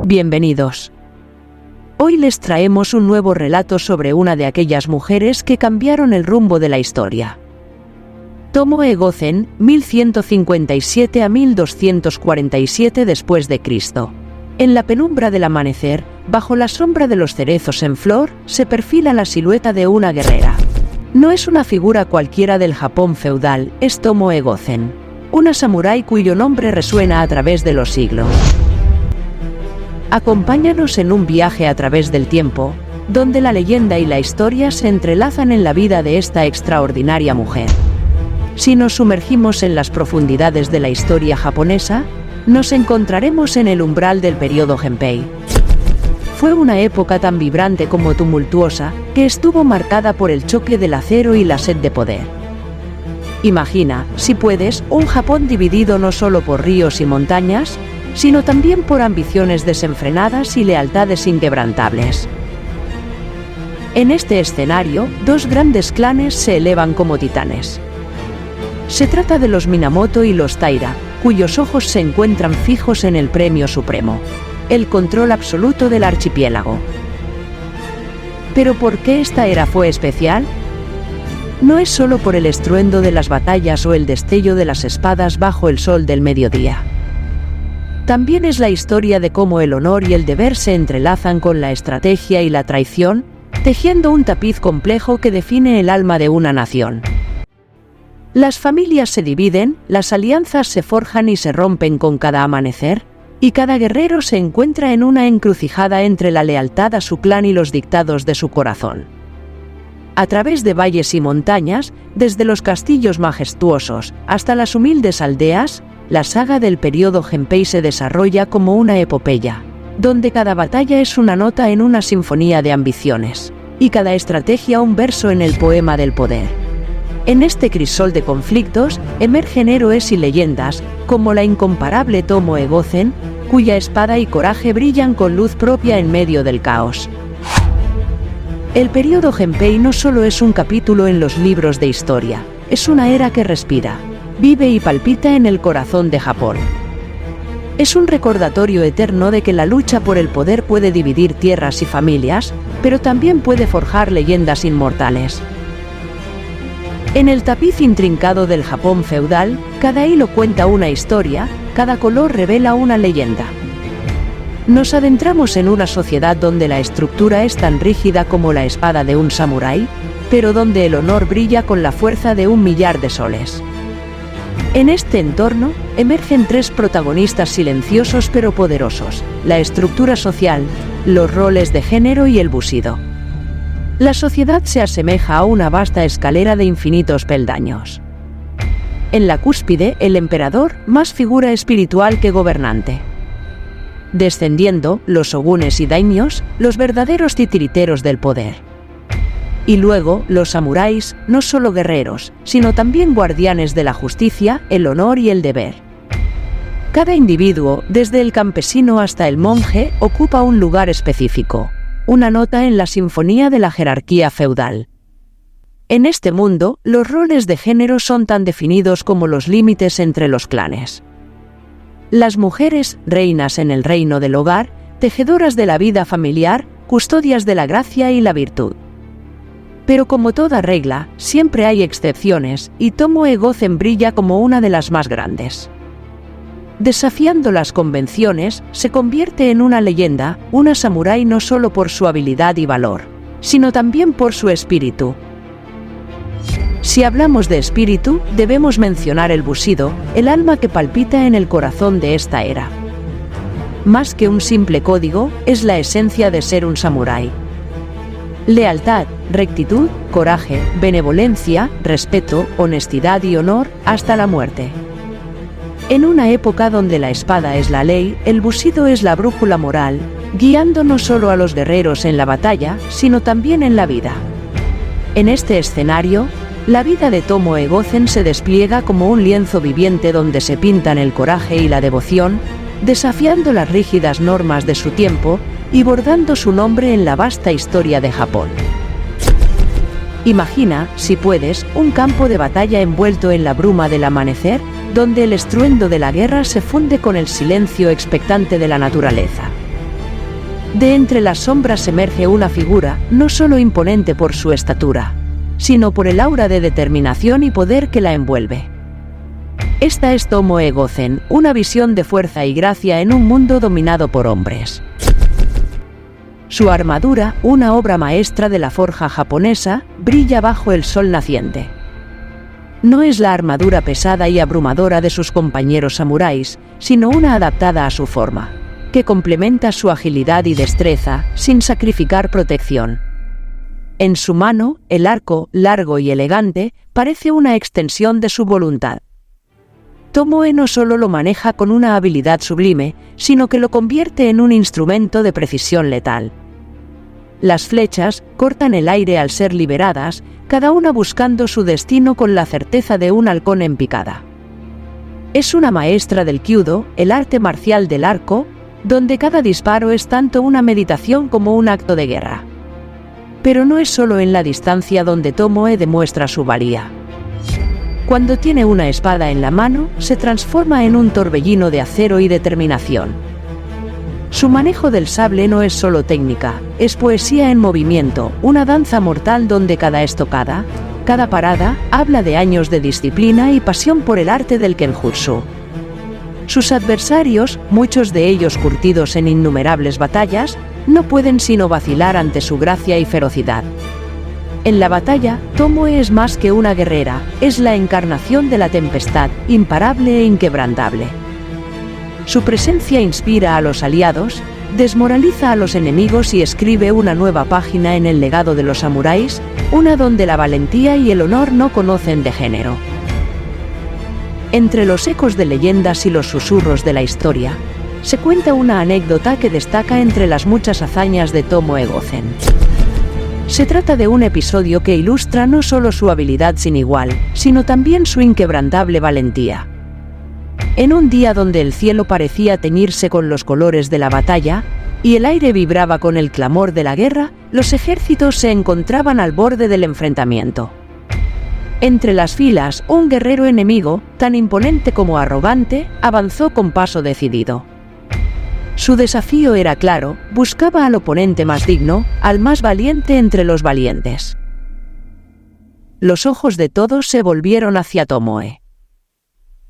Bienvenidos. Hoy les traemos un nuevo relato sobre una de aquellas mujeres que cambiaron el rumbo de la historia. Tomoe Gozen, 1157 a 1247 después de Cristo. En la penumbra del amanecer, bajo la sombra de los cerezos en flor, se perfila la silueta de una guerrera. No es una figura cualquiera del Japón feudal, es Tomoe Gozen, una samurái cuyo nombre resuena a través de los siglos. Acompáñanos en un viaje a través del tiempo, donde la leyenda y la historia se entrelazan en la vida de esta extraordinaria mujer. Si nos sumergimos en las profundidades de la historia japonesa, nos encontraremos en el umbral del periodo Genpei. Fue una época tan vibrante como tumultuosa, que estuvo marcada por el choque del acero y la sed de poder. Imagina, si puedes, un Japón dividido no solo por ríos y montañas, sino también por ambiciones desenfrenadas y lealtades inquebrantables. En este escenario, dos grandes clanes se elevan como titanes. Se trata de los Minamoto y los Taira, cuyos ojos se encuentran fijos en el premio supremo, el control absoluto del archipiélago. ¿Pero por qué esta era fue especial? No es solo por el estruendo de las batallas o el destello de las espadas bajo el sol del mediodía. También es la historia de cómo el honor y el deber se entrelazan con la estrategia y la traición, tejiendo un tapiz complejo que define el alma de una nación. Las familias se dividen, las alianzas se forjan y se rompen con cada amanecer, y cada guerrero se encuentra en una encrucijada entre la lealtad a su clan y los dictados de su corazón. A través de valles y montañas, desde los castillos majestuosos hasta las humildes aldeas, la saga del periodo Genpei se desarrolla como una epopeya, donde cada batalla es una nota en una sinfonía de ambiciones, y cada estrategia un verso en el poema del poder. En este crisol de conflictos, emergen héroes y leyendas, como la incomparable Tomoe Gozen, cuya espada y coraje brillan con luz propia en medio del caos. El periodo Genpei no solo es un capítulo en los libros de historia, es una era que respira, vive y palpita en el corazón de Japón. Es un recordatorio eterno de que la lucha por el poder puede dividir tierras y familias, pero también puede forjar leyendas inmortales. En el tapiz intrincado del Japón feudal, cada hilo cuenta una historia, cada color revela una leyenda. Nos adentramos en una sociedad donde la estructura es tan rígida como la espada de un samurái, pero donde el honor brilla con la fuerza de 1.000.000 de soles. En este entorno, emergen tres protagonistas silenciosos pero poderosos: la estructura social, los roles de género y el bushido. La sociedad se asemeja a una vasta escalera de infinitos peldaños. En la cúspide, el emperador, más figura espiritual que gobernante. Descendiendo, los shogunes y daimios, los verdaderos titiriteros del poder. Y luego, los samuráis, no solo guerreros, sino también guardianes de la justicia, el honor y el deber. Cada individuo, desde el campesino hasta el monje, ocupa un lugar específico, una nota en la sinfonía de la jerarquía feudal. En este mundo, los roles de género son tan definidos como los límites entre los clanes. Las mujeres, reinas en el reino del hogar, tejedoras de la vida familiar, custodias de la gracia y la virtud. Pero como toda regla, siempre hay excepciones, y Tomoe Gozen brilla como una de las más grandes. Desafiando las convenciones, se convierte en una leyenda, una samurái no solo por su habilidad y valor, sino también por su espíritu. Si hablamos de espíritu, debemos mencionar el bushido, el alma que palpita en el corazón de esta era. Más que un simple código, es la esencia de ser un samurái. Lealtad, rectitud, coraje, benevolencia, respeto, honestidad y honor, hasta la muerte. En una época donde la espada es la ley, el bushido es la brújula moral, guiando no solo a los guerreros en la batalla, sino también en la vida. En este escenario, la vida de Tomoe Gozen se despliega como un lienzo viviente donde se pintan el coraje y la devoción, desafiando las rígidas normas de su tiempo y bordando su nombre en la vasta historia de Japón. Imagina, si puedes, un campo de batalla envuelto en la bruma del amanecer, donde el estruendo de la guerra se funde con el silencio expectante de la naturaleza. De entre las sombras emerge una figura, no solo imponente por su estatura, sino por el aura de determinación y poder que la envuelve. Esta es Tomoe Gozen, una visión de fuerza y gracia en un mundo dominado por hombres. Su armadura, una obra maestra de la forja japonesa, brilla bajo el sol naciente. No es la armadura pesada y abrumadora de sus compañeros samuráis, sino una adaptada a su forma, que complementa su agilidad y destreza, sin sacrificar protección. En su mano, el arco, largo y elegante, parece una extensión de su voluntad. Tomoe no solo lo maneja con una habilidad sublime, sino que lo convierte en un instrumento de precisión letal. Las flechas cortan el aire al ser liberadas, cada una buscando su destino con la certeza de un halcón en picada. Es una maestra del kyudo, el arte marcial del arco, donde cada disparo es tanto una meditación como un acto de guerra. Pero no es solo en la distancia donde Tomoe demuestra su valía. Cuando tiene una espada en la mano, se transforma en un torbellino de acero y determinación. Su manejo del sable no es solo técnica, es poesía en movimiento, una danza mortal donde cada estocada, cada parada, habla de años de disciplina y pasión por el arte del kenjutsu. Sus adversarios, muchos de ellos curtidos en innumerables batallas, no pueden sino vacilar ante su gracia y ferocidad. En la batalla, Tomoe es más que una guerrera, es la encarnación de la tempestad, imparable e inquebrantable. Su presencia inspira a los aliados, desmoraliza a los enemigos y escribe una nueva página en el legado de los samuráis, una donde la valentía y el honor no conocen de género. Entre los ecos de leyendas y los susurros de la historia, se cuenta una anécdota que destaca entre las muchas hazañas de Tomoe Gozen. Se trata de un episodio que ilustra no solo su habilidad sin igual, sino también su inquebrantable valentía. En un día donde el cielo parecía teñirse con los colores de la batalla, y el aire vibraba con el clamor de la guerra, los ejércitos se encontraban al borde del enfrentamiento. Entre las filas, un guerrero enemigo, tan imponente como arrogante, avanzó con paso decidido. Su desafío era claro, buscaba al oponente más digno, al más valiente entre los valientes. Los ojos de todos se volvieron hacia Tomoe.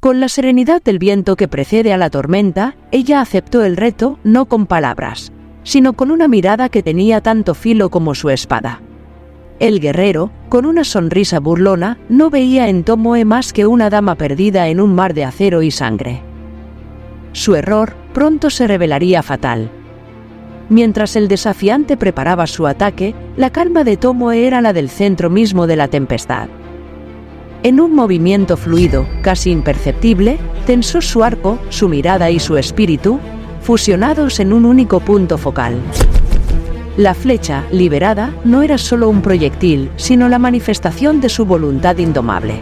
Con la serenidad del viento que precede a la tormenta, ella aceptó el reto, no con palabras, sino con una mirada que tenía tanto filo como su espada. El guerrero, con una sonrisa burlona, no veía en Tomoe más que una dama perdida en un mar de acero y sangre. Su error pronto se revelaría fatal. Mientras el desafiante preparaba su ataque, la calma de Tomoe era la del centro mismo de la tempestad. En un movimiento fluido, casi imperceptible, tensó su arco, su mirada y su espíritu, fusionados en un único punto focal. La flecha, liberada, no era solo un proyectil, sino la manifestación de su voluntad indomable.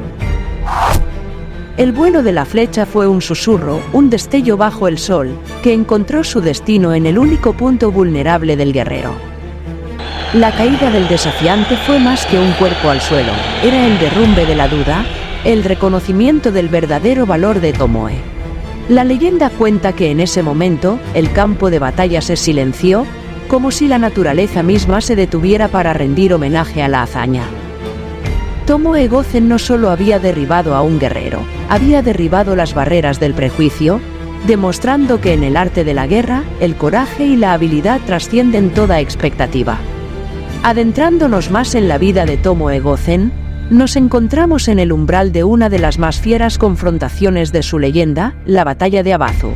El vuelo de la flecha fue un susurro, un destello bajo el sol, que encontró su destino en el único punto vulnerable del guerrero. La caída del desafiante fue más que un cuerpo al suelo, era el derrumbe de la duda, el reconocimiento del verdadero valor de Tomoe. La leyenda cuenta que en ese momento, el campo de batalla se silenció, como si la naturaleza misma se detuviera para rendir homenaje a la hazaña. Tomoe Gozen no solo había derribado a un guerrero, había derribado las barreras del prejuicio, demostrando que en el arte de la guerra, el coraje y la habilidad trascienden toda expectativa. Adentrándonos más en la vida de Tomoe Gozen, nos encontramos en el umbral de una de las más fieras confrontaciones de su leyenda, la batalla de Abazu.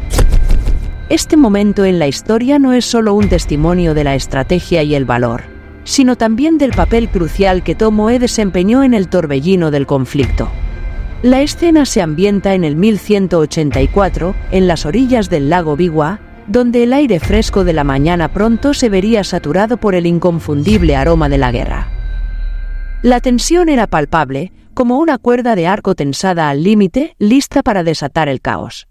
Este momento en la historia no es solo un testimonio de la estrategia y el valor, sino también del papel crucial que Tomoe desempeñó en el torbellino del conflicto. La escena se ambienta en el 1184, en las orillas del lago Biwa, donde el aire fresco de la mañana pronto se vería saturado por el inconfundible aroma de la guerra. La tensión era palpable, como una cuerda de arco tensada al límite, lista para desatar el caos.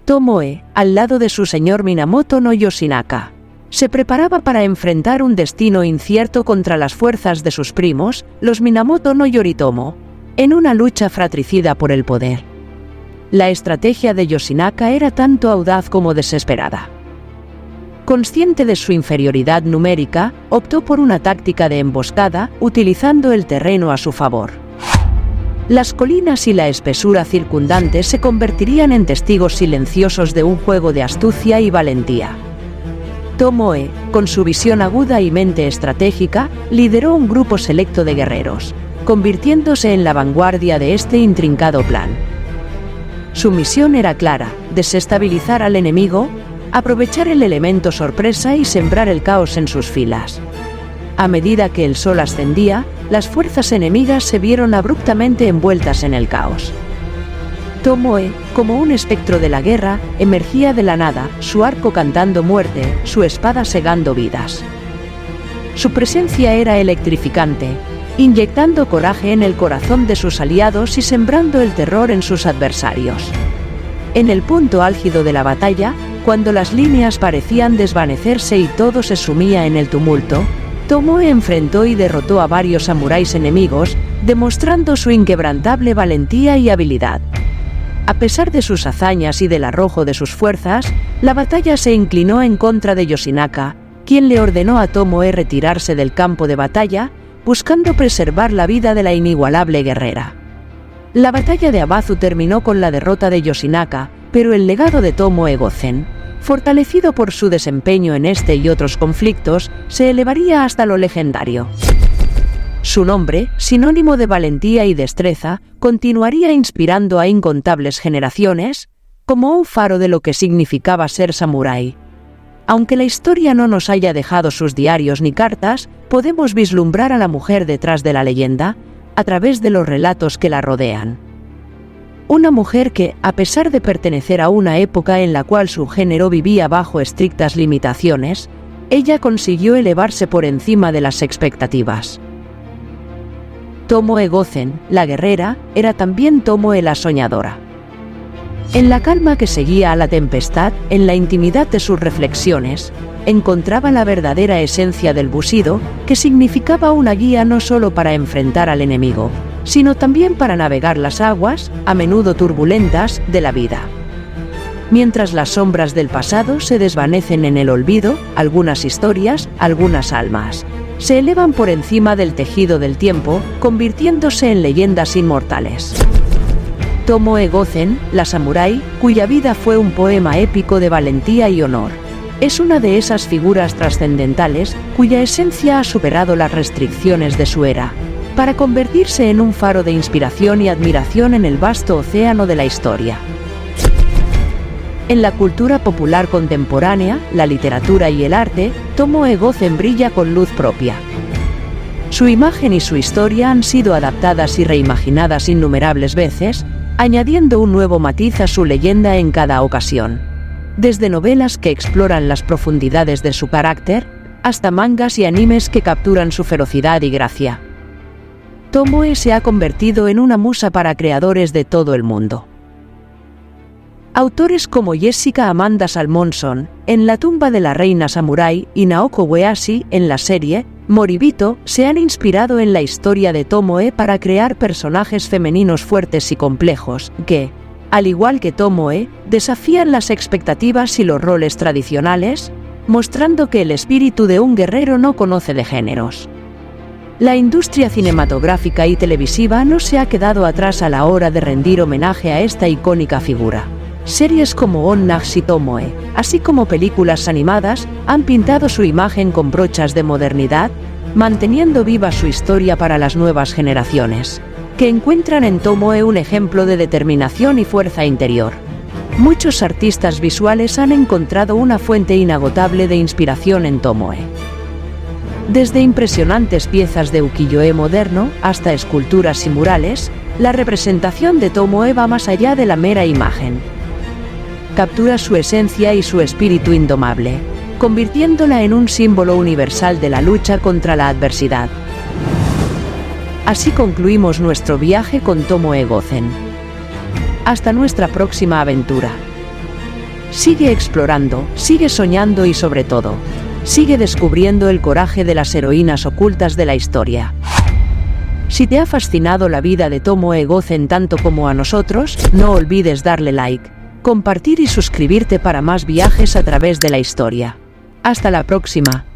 Tomoe, al lado de su señor Minamoto no Yoshinaka, se preparaba para enfrentar un destino incierto contra las fuerzas de sus primos, los Minamoto no Yoritomo, en una lucha fratricida por el poder. La estrategia de Yoshinaka era tanto audaz como desesperada. Consciente de su inferioridad numérica, optó por una táctica de emboscada, utilizando el terreno a su favor. Las colinas y la espesura circundante se convertirían en testigos silenciosos de un juego de astucia y valentía. Tomoe, con su visión aguda y mente estratégica, lideró un grupo selecto de guerreros, convirtiéndose en la vanguardia de este intrincado plan. Su misión era clara: desestabilizar al enemigo, aprovechar el elemento sorpresa y sembrar el caos en sus filas. A medida que el sol ascendía, las fuerzas enemigas se vieron abruptamente envueltas en el caos. Tomoe, como un espectro de la guerra, emergía de la nada, su arco cantando muerte, su espada segando vidas. Su presencia era electrificante, inyectando coraje en el corazón de sus aliados y sembrando el terror en sus adversarios. En el punto álgido de la batalla, cuando las líneas parecían desvanecerse y todo se sumía en el tumulto, Tomoe enfrentó y derrotó a varios samuráis enemigos, demostrando su inquebrantable valentía y habilidad. A pesar de sus hazañas y del arrojo de sus fuerzas, la batalla se inclinó en contra de Yoshinaka, quien le ordenó a Tomoe retirarse del campo de batalla, buscando preservar la vida de la inigualable guerrera. La batalla de Abazu terminó con la derrota de Yoshinaka, pero el legado de Tomoe Gozen, fortalecido por su desempeño en este y otros conflictos, se elevaría hasta lo legendario. Su nombre, sinónimo de valentía y destreza, continuaría inspirando a incontables generaciones, como un faro de lo que significaba ser samurái. Aunque la historia no nos haya dejado sus diarios ni cartas, podemos vislumbrar a la mujer detrás de la leyenda, a través de los relatos que la rodean. Una mujer que, a pesar de pertenecer a una época en la cual su género vivía bajo estrictas limitaciones, ella consiguió elevarse por encima de las expectativas. Tomoe Gozen, la guerrera, era también Tomoe la soñadora. En la calma que seguía a la tempestad, en la intimidad de sus reflexiones, encontraba la verdadera esencia del bushido, que significaba una guía no solo para enfrentar al enemigo, sino también para navegar las aguas, a menudo turbulentas, de la vida. Mientras las sombras del pasado se desvanecen en el olvido, algunas historias, algunas almas, se elevan por encima del tejido del tiempo, convirtiéndose en leyendas inmortales. Tomoe Gozen, la samurái, cuya vida fue un poema épico de valentía y honor, es una de esas figuras trascendentales cuya esencia ha superado las restricciones de su era, para convertirse en un faro de inspiración y admiración en el vasto océano de la historia. En la cultura popular contemporánea, la literatura y el arte, Tomoe Gozen brilla con luz propia. Su imagen y su historia han sido adaptadas y reimaginadas innumerables veces, añadiendo un nuevo matiz a su leyenda en cada ocasión. Desde novelas que exploran las profundidades de su carácter, hasta mangas y animes que capturan su ferocidad y gracia. Tomoe se ha convertido en una musa para creadores de todo el mundo. Autores como Jessica Amanda Salmonson, en La tumba de la reina samurái, y Naoko Uehashi, en la serie Moribito, se han inspirado en la historia de Tomoe para crear personajes femeninos fuertes y complejos, que, al igual que Tomoe, desafían las expectativas y los roles tradicionales, mostrando que el espíritu de un guerrero no conoce de géneros. La industria cinematográfica y televisiva no se ha quedado atrás a la hora de rendir homenaje a esta icónica figura. Series como Onnashi Tomoe, así como películas animadas, han pintado su imagen con brochas de modernidad, manteniendo viva su historia para las nuevas generaciones, que encuentran en Tomoe un ejemplo de determinación y fuerza interior. Muchos artistas visuales han encontrado una fuente inagotable de inspiración en Tomoe. Desde impresionantes piezas de ukiyo-e moderno hasta esculturas y murales, la representación de Tomoe va más allá de la mera imagen. Captura su esencia y su espíritu indomable, convirtiéndola en un símbolo universal de la lucha contra la adversidad. Así concluimos nuestro viaje con Tomoe Gozen. Hasta nuestra próxima aventura. Sigue explorando, sigue soñando y sobre todo, sigue descubriendo el coraje de las heroínas ocultas de la historia. Si te ha fascinado la vida de Tomoe Gozen tanto como a nosotros, no olvides darle like, compartir y suscribirte para más viajes a través de la historia. Hasta la próxima.